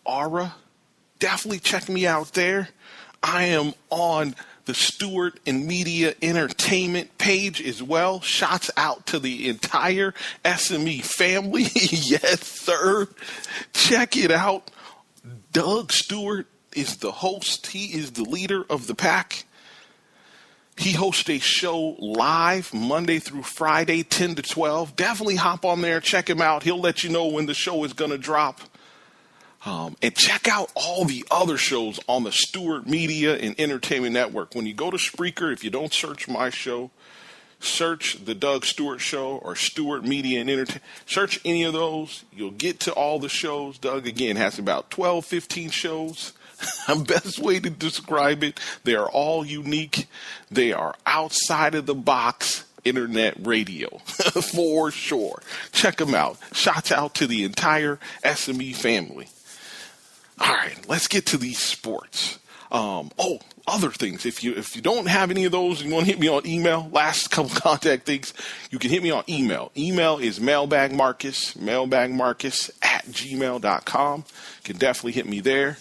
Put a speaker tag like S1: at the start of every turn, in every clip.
S1: Aura. Definitely check me out there. I am on the Stewart and Media Entertainment page as well. Shots out to the entire SME family. Yes, sir. Check it out. Doug Stewart is the host. He is the leader of the pack. He hosts a show live Monday through Friday, 10 to 12. Definitely hop on there. Check him out. He'll let you know when the show is going to drop. And check out all the other shows on the Stewart Media and Entertainment Network. When you go to Spreaker, if you don't search my show, search the Doug Stewart Show or Stewart Media and Entertainment. Search any of those. You'll get to all the shows. Doug, again, has about 12, 15 shows. Best way to describe it, they are all unique. They are outside of the box internet radio for sure. Check them out. Shots out to the entire SME family. All right, let's get to these sports. Other things. If you don't have any of those, you want to hit me on email. Last couple contact things, you can hit me on email. Email is mailbagmarcus@gmail.com. You can definitely hit me there.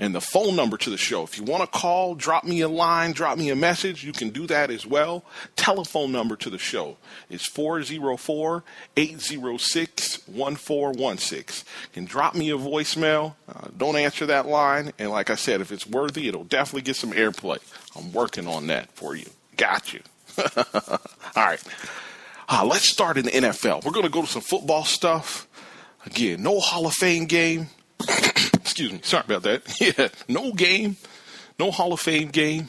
S1: And the phone number to the show, if you want to call, drop me a line, drop me a message, you can do that as well. Telephone number to the show is 404-806-1416. You can drop me a voicemail. Don't answer that line. And like I said, if it's worthy, it'll definitely get some airplay. I'm working on that for you. Got you. All right. Let's start in the NFL. We're going to go to some football stuff. Again, no Hall of Fame game. Excuse me. Sorry about that. Yeah, no game, no Hall of Fame game.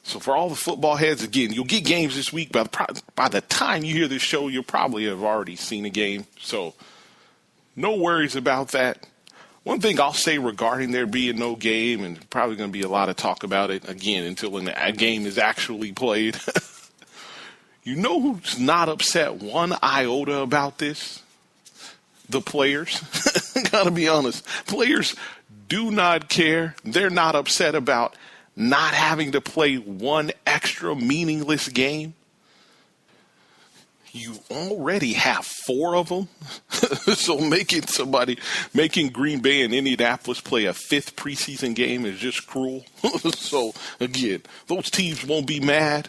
S1: So for all the football heads, again, you'll get games this week. By the time you hear this show, you'll probably have already seen a game. So no worries about that. One thing I'll say regarding there being no game, and probably going to be a lot of talk about it, again, until a game is actually played. You know who's not upset one iota about this? The players. Gotta be honest. Players do not care. They're not upset about not having to play one extra meaningless game. You already have 4 of them. So making Green Bay and Indianapolis play a 5th preseason game is just cruel. So again, those teams won't be mad.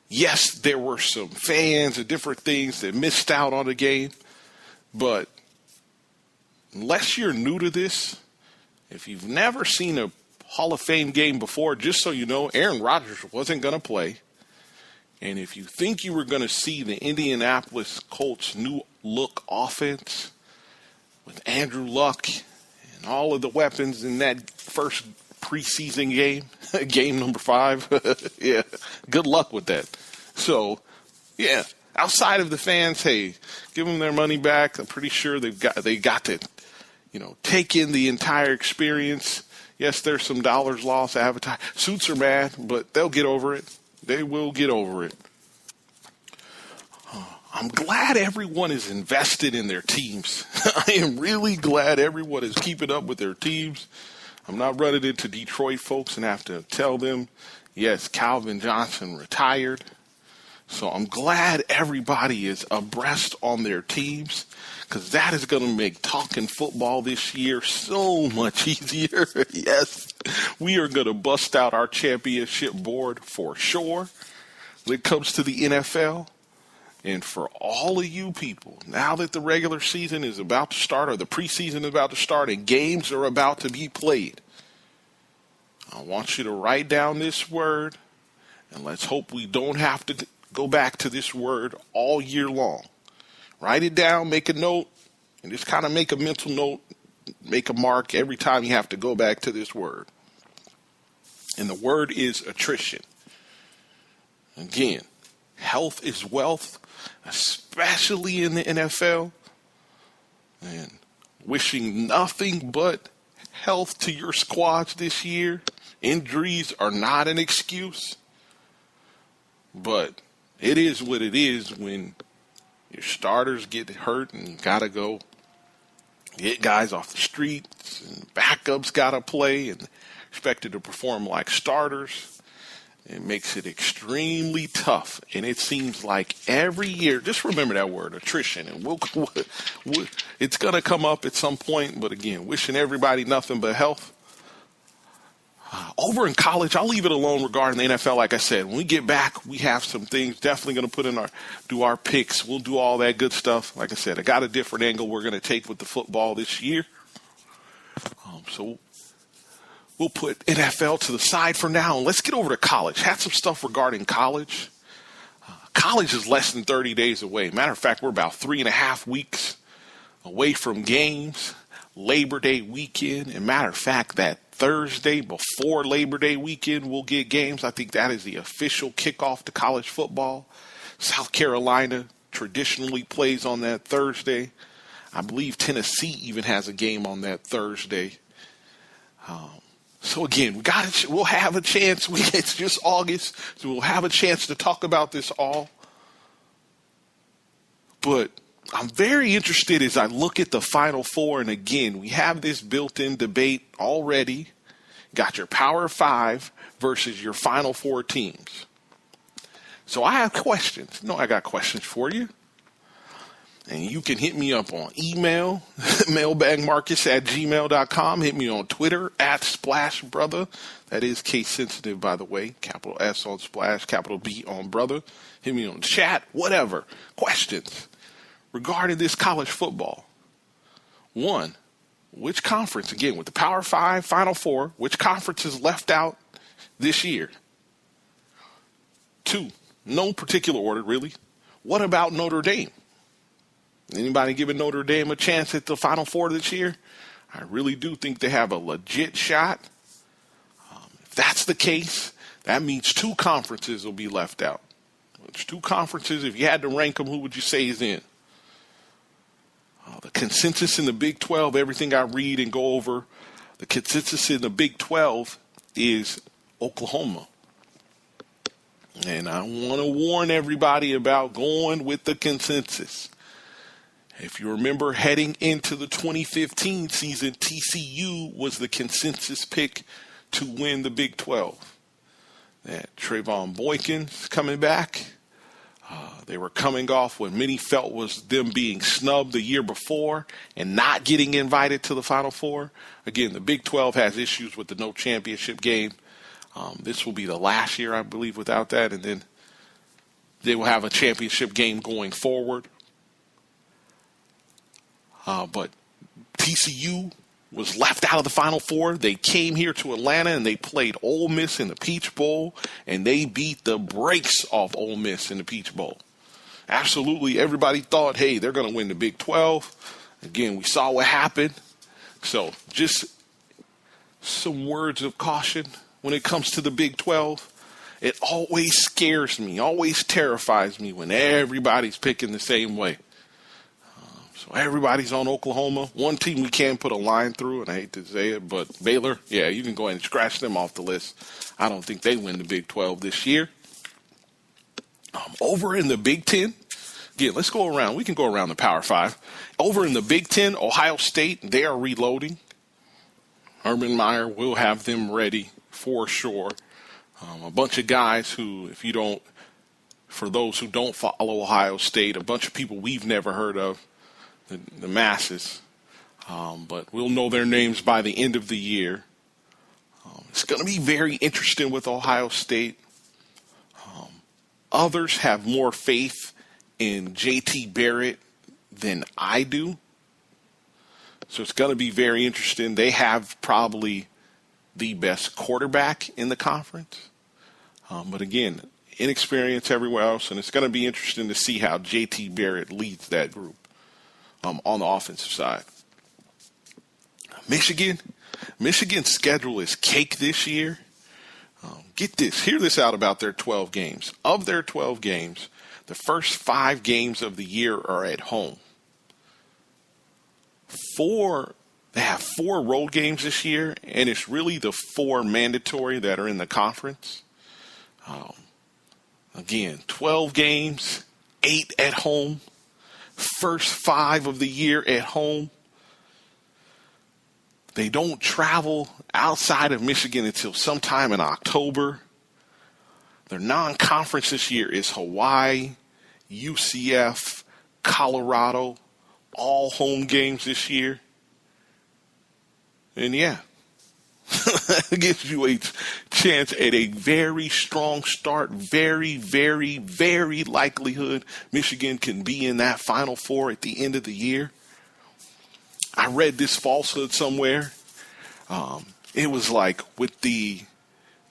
S1: Yes, there were some fans and different things that missed out on the game. But unless you're new to this, if you've never seen a Hall of Fame game before, just so you know, Aaron Rodgers wasn't going to play. And if you think you were going to see the Indianapolis Colts' new look offense with Andrew Luck and all of the weapons in that first preseason game, game number 5, yeah, good luck with that. So, yeah. Outside of the fans, hey, give them their money back. I'm pretty sure they got to, take in the entire experience. Yes, there's some dollars lost. Suits are mad, but they'll get over it. They will get over it. I'm glad everyone is invested in their teams. I am really glad everyone is keeping up with their teams. I'm not running into Detroit folks and have to tell them, yes, Calvin Johnson retired. So I'm glad everybody is abreast on their teams, because that is going to make talking football this year so much easier. Yes, we are going to bust out our championship board for sure when it comes to the NFL. And for all of you people, now that the regular season is about to start, or the preseason is about to start, and games are about to be played, I want you to write down this word, and let's hope we don't have to go back to this word all year long. Write it down, make a note, and just kind of make a mental note, make a mark every time you have to go back to this word. And the word is attrition. Again, health is wealth, especially in the NFL. And wishing nothing but health to your squads this year. Injuries are not an excuse. But it is what it is when your starters get hurt and you got to go get guys off the streets, and backups got to play and expected to perform like starters. It makes it extremely tough, and it seems like every year, just remember that word, attrition, and it's going to come up at some point, but again, wishing everybody nothing but health. Over in college, I'll leave it alone regarding the NFL. Like I said, when we get back, we have some things definitely going to put in do our picks. We'll do all that good stuff. Like I said, I got a different angle we're going to take with the football this year. So we'll put NFL to the side for now. And let's get over to college. Had some stuff regarding college. College is less than 30 days away. Matter of fact, we're about 3.5 weeks away from games. Labor Day weekend. And matter of fact, that Thursday before Labor Day weekend, we'll get games. I think that is the official kickoff to college football. South Carolina traditionally plays on that Thursday. I believe Tennessee even has a game on that Thursday. So again, we'll have a chance. It's just August, so we'll have a chance to talk about this all. But I'm very interested as I look at the Final Four, and again, we have this built-in debate already. Got your Power Five versus your Final Four teams. So I have questions. I got questions for you. And you can hit me up on email, mailbagmarcus@gmail.com. Hit me on Twitter, @SplashBrother. That is case sensitive, by the way. Capital S on Splash, capital B on Brother. Hit me on chat, whatever. Questions regarding this college football. 1, which conference, again, with the Power 5, Final Four, which conference is left out this year? 2, no particular order, really. What about Notre Dame? Anybody giving Notre Dame a chance at the Final Four this year? I really do think they have a legit shot. If that's the case, that means 2 conferences will be left out. Which 2 conferences, if you had to rank them, who would you say is in? The consensus in the Big 12, everything I read and go over, the consensus in the Big 12 is Oklahoma. And I want to warn everybody about going with the consensus. If you remember, heading into the 2015 season, TCU was the consensus pick to win the Big 12. That Trayvon Boykin's coming back. They were coming off what many felt was them being snubbed the year before and not getting invited to the Final Four. Again, the Big 12 has issues with the no championship game. This will be the last year, I believe, without that. And then they will have a championship game going forward. But TCU was left out of the Final Four. They came here to Atlanta and they played Ole Miss in the Peach Bowl, and they beat the brakes off Ole Miss in the Peach Bowl. Absolutely, everybody thought, hey, they're going to win the Big 12. Again, we saw what happened. So just some words of caution when it comes to the Big 12. It always scares me, always terrifies me when everybody's picking the same way. So everybody's on Oklahoma. One team we can put a line through, and I hate to say it, but Baylor, yeah, you can go ahead and scratch them off the list. I don't think they win the Big 12 this year. Over in the Big 10, again, let's go around. We can go around the Power 5. Over in the Big 10, Ohio State, they are reloading. Urban Meyer will have them ready for sure. A bunch of guys who, for those who don't follow Ohio State, a bunch of people we've never heard of, the masses. But we'll know their names by the end of the year. It's going to be very interesting with Ohio State. Others have more faith in J.T. Barrett than I do. So it's going to be very interesting. They have probably the best quarterback in the conference. But again, inexperience everywhere else, and it's going to be interesting to see how J.T. Barrett leads that group on the offensive side. Michigan's schedule is cake this year. Hear this out about their 12 games. Of their 12 games, the first 5 games of the year are at home. They have 4 road games this year, and it's really the 4 mandatory that are in the conference. Again, 12 games, 8 at home. First 5 of the year at home. They don't travel outside of Michigan until sometime in October. Their non-conference this year is Hawaii, UCF, Colorado, all home games this year. And yeah, it gives you a chance at a very strong start. Very, very, very likelihood Michigan can be in that Final Four at the end of the year. I read this falsehood somewhere. It was like with the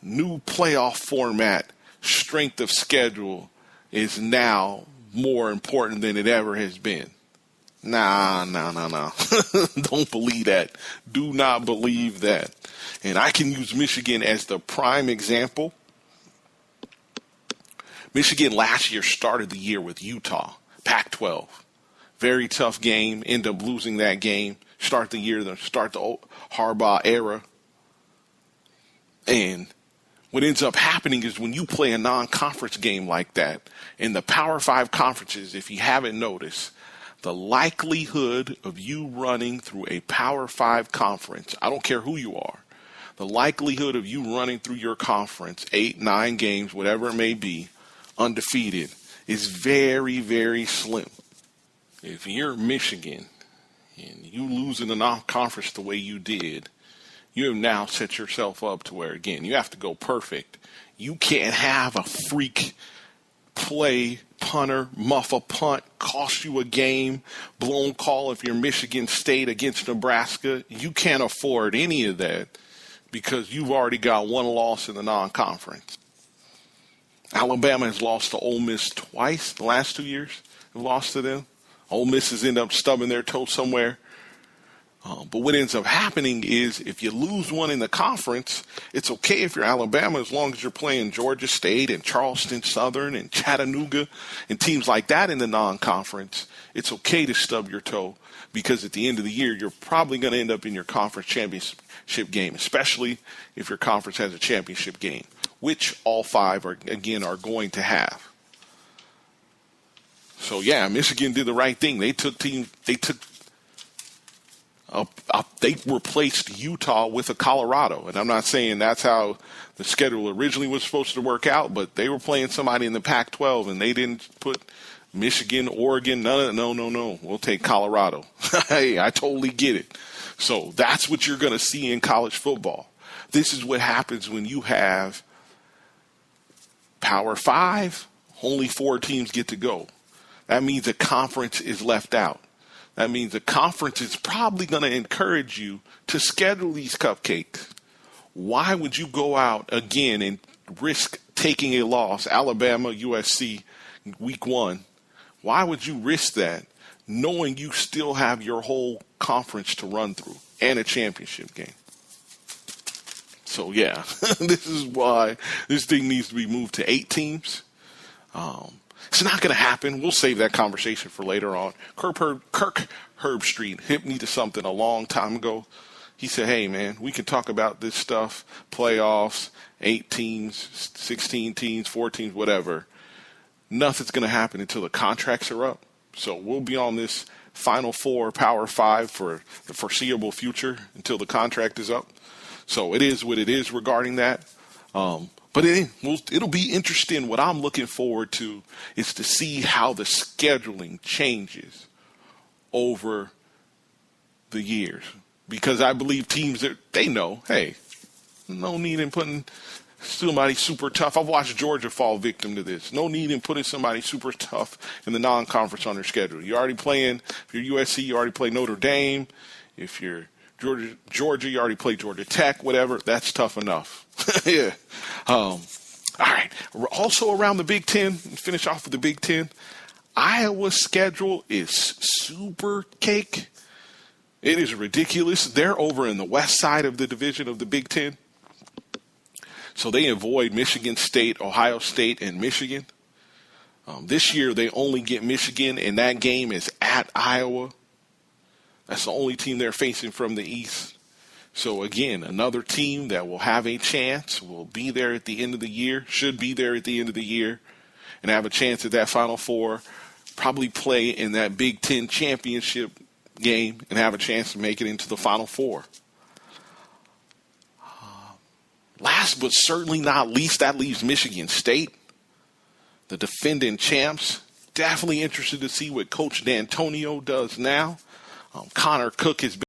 S1: new playoff format, strength of schedule is now more important than it ever has been. Nah. Don't believe that. Do not believe that. And I can use Michigan as the prime example. Michigan last year started the year with Utah, Pac-12. Very tough game. End up losing that game. Start the Harbaugh era. And what ends up happening is when you play a non-conference game like that, in the Power 5 conferences, if you haven't noticed, the likelihood of you running through a Power 5 conference, I don't care who you are, the likelihood of you running through your conference, 8, 9 games, whatever it may be, undefeated, is very, very slim. If you're Michigan and you lose in the non-conference the way you did, you have now set yourself up to where, again, you have to go perfect. You can't have a freak play, punter, muff a punt, cost you a game, blown call if you're Michigan State against Nebraska. You can't afford any of that because you've already got one loss in the non-conference. Alabama has lost to Ole Miss twice the last 2 years. They've lost to them. Ole Miss has ended up stubbing their toe somewhere. But what ends up happening is if you lose one in the conference, it's okay if you're Alabama as long as you're playing Georgia State and Charleston Southern and Chattanooga and teams like that in the non-conference. It's okay to stub your toe because at the end of the year, you're probably going to end up in your conference championship game, especially if your conference has a championship game, which all 5 are going to have. So yeah, Michigan did the right thing. They replaced Utah with a Colorado. And I'm not saying that's how the schedule originally was supposed to work out, but they were playing somebody in the Pac-12 and they didn't put Michigan, Oregon, no. We'll take Colorado. Hey, I totally get it. So that's what you're going to see in college football. This is what happens when you have Power 5, only 4 teams get to go. That means the conference is left out. That means the conference is probably going to encourage you to schedule these cupcakes. Why would you go out again and risk taking a loss, Alabama, USC, week 1? Why would you risk that knowing you still have your whole conference to run through and a championship game? So, yeah, this is why this thing needs to be moved to 8 teams. It's not going to happen. We'll save that conversation for later on. Kirk Herbstreit hit me to something a long time ago. He said, hey, man, we can talk about this stuff, playoffs, 8 teams, 16 teams, 4 teams, whatever. Nothing's going to happen until the contracts are up. So we'll be on this Final Four, Power 5 for the foreseeable future until the contract is up. So it is what it is regarding that. But it'll be interesting. What I'm looking forward to is to see how the scheduling changes over the years. Because I believe teams, they know, hey, no need in putting somebody super tough. I've watched Georgia fall victim to this. No need in putting somebody super tough in the non-conference on their schedule. You're already playing, if you're USC, you already play Notre Dame. If you're Georgia, you already play Georgia Tech, whatever. That's tough enough. Yeah. All right. Also around the Big Ten, finish off with the Big Ten. Iowa's schedule is super cake. It is ridiculous. They're over in the west side of the division of the Big Ten. So they avoid Michigan State, Ohio State, and Michigan. This year they only get Michigan, and that game is at Iowa. That's the only team they're facing from the East. So, again, another team that will have a chance, will be there at the end of the year, should be there at the end of the year, and have a chance at that Final Four, probably play in that Big Ten championship game and have a chance to make it into the Final Four. Last but certainly not least, that leaves Michigan State, the defending champs. Definitely interested to see what Coach D'Antonio does now. Connor Cook has been